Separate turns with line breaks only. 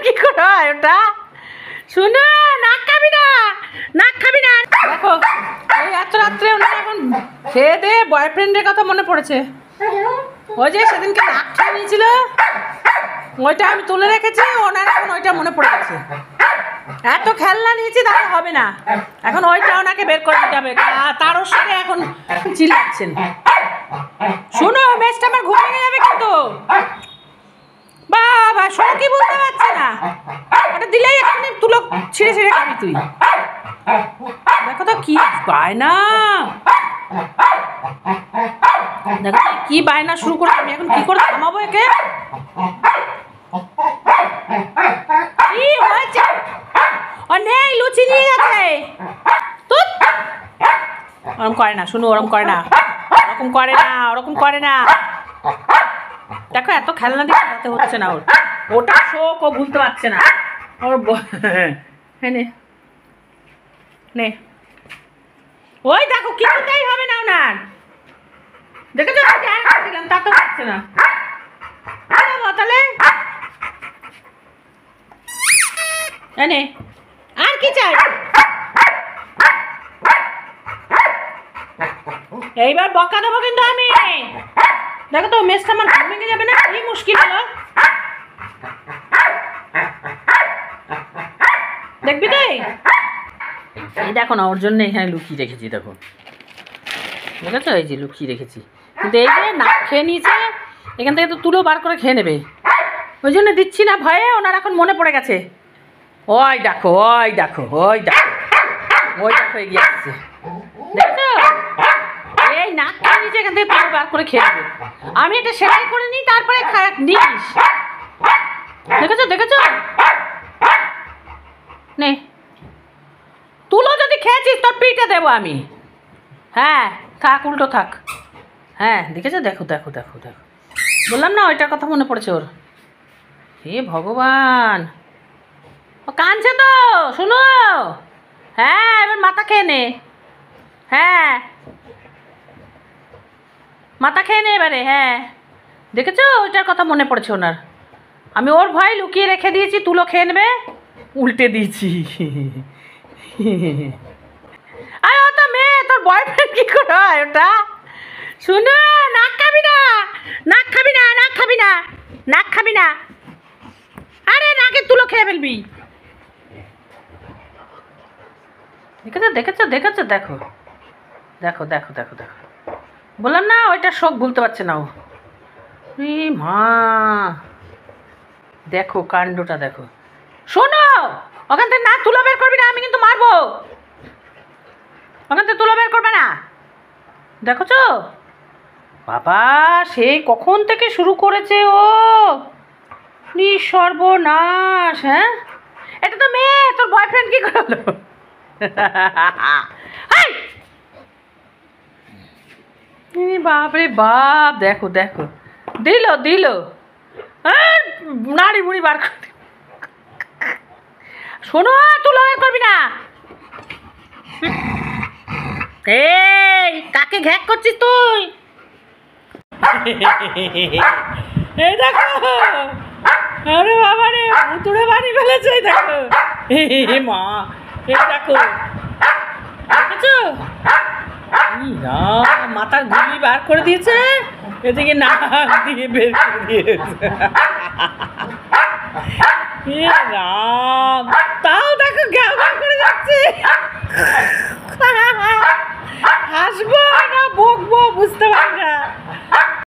কি করে হয় ওটা? শুনো, নাক খাবি না, নাক খাবি না। দেখো এই এত রাত্রে ওনার এখন খেয়ে দিয়ে বয়ফ্রেন্ডের কথা মনে পড়েছে। ওই যে সেদিনকে নাক খেয়ে নিয়েছিল, ওইটা আমি তুলে রেখেছি, ওনার এখন ওইটা মনে পড়ে গেছে। এত খেলনা নিয়েছি তাহলে হবে না, এখন ওইটা ওনাকে বের করে দিতে হবে। তার সাথে এখন চিল্লাচ্ছেন। শুনো, মেজটা আমার ঘুরে যাবে কিন্তু। বাবা শোনো, কি বলতে পারছি না, ওটা দিলেই এক্ষুনি তুলো ছিঁড়ে ছিঁড়ে খাবি তুই। দেখো তো কি বায়না, দেখো তো কি বায়না শুরু করে। আমি এখন কি করে থামাবো একে? কি হয়েছে? ও নেই, লুচি নিয়ে গেছে। ওরকম করে না, শুনো, ওরকম করে না, ওরকম করে না, ওরকম করে না। দেখো এত খেলনা দিয়ে খেলাতে হচ্ছে না ওর, ওটা শোক ও ভুলতে পারছে না ওর। হ্যাঁ নে নে, ওই দেখো কিছুতেই হবে না ওনার। দেখেছো দিলাম, তা তো পারছে না। তাহলে এনে আর কি চাই? এইবার বকা দেবো কিন্তু আমি। দেখো তো মেজটা আমার ঘুম ভেঙে যাবে না, কি মুশকিল হলো। দেখবি তো, এই দেখো না, ওর জন্য এখানে লুকিয়ে রেখেছি। দেখো দেখেছো, এই যে লুকিয়ে রেখেছি, কিন্তু এই যে নাক খেয়ে নিয়েছে, এখান থেকে তো তুলো বার করে খেয়ে নেবে, ওই জন্য দিচ্ছি না ভয়ে। ওনার এখন মনে পড়ে গেছে। ওই দেখো, ওই দেখো, ওই দেখো, ওই দেখো এগিয়ে আসছে। দেখছো, এই নাক খেয়ে নিয়েছে, এখান থেকে তুলো বার করে খেয়ে নেবে। আমি এটা সেলাই করে নিই, তারপরে দিস। দেখেছো দেখেছো, নে তুলো যদি খেয়েছিস তোর পিঠে দেবো আমি। হ্যাঁ থাক, উল্টো থাক। হ্যাঁ দেখেছো, দেখো দেখো দেখো দেখো, বললাম না ওইটার কথা মনে পড়েছে ওর। হে ভগবান, ও কাঁদছে তো, শুনো। হ্যাঁ এবার মাথা খেয়ে নে, হ্যাঁ মাথা খেয়ে নে এবারে। হ্যাঁ দেখেছো, ওইটার কথা মনে পড়েছে ওনার। আমি ওর ভয় লুকিয়ে রেখে দিয়েছি, তুলো খেয়ে নেবে, উল্টে দিয়েছি। আরে ও তো মেয়ে, তোর বয়ফ্রেন্ড কি করে হয় ওটা? শুনো, নাক খাবি না, নাক খাবি না, নাক খাবি না, নাক খাবি না। আরে নাকের তুলো খেয়ে ফেলবি। দেখেছো দেখেছো দেখেছো, দেখো দেখো দেখো দেখো দেখো, বললাম না ওইটা শোক ভুলতে পারছে না ও। মা দেখো কাণ্ডটা দেখো। শোনো, ওখান থেকে না তুলো বের করবি না, আমি কিন্তু মারবো। ওখান থেকে তুলো বের করবে না, দেখছো বাবা, সেই কখন থেকে শুরু করেছে ও। সর্বনাশ। হ্যাঁ এটা তো মেয়ে, তোর বয়ফ্রেন্ড কি করলো? বাপরে বাপ, দেখো দেখো, দিল দিল, নাড়ি বুড়ি বার করে। শোনো, তুলো বের করবি না। এই কাকে ঘ্যাক করছিস তুই? এই দেখো, আরে বাবা রে, ভুতুড়ে বাড়ি ফেলেছে। দেখো মা, এই দেখো দেখেছো, মাথার গুলি বার করে দিয়েছে, এদিকে নাক দিয়ে বের করে দিয়েছে। রাম, তাও দেখো ঘ্যাও ঘ্যাও করে যাচ্ছে। হাসবো না বকবো বুঝতে পারি না।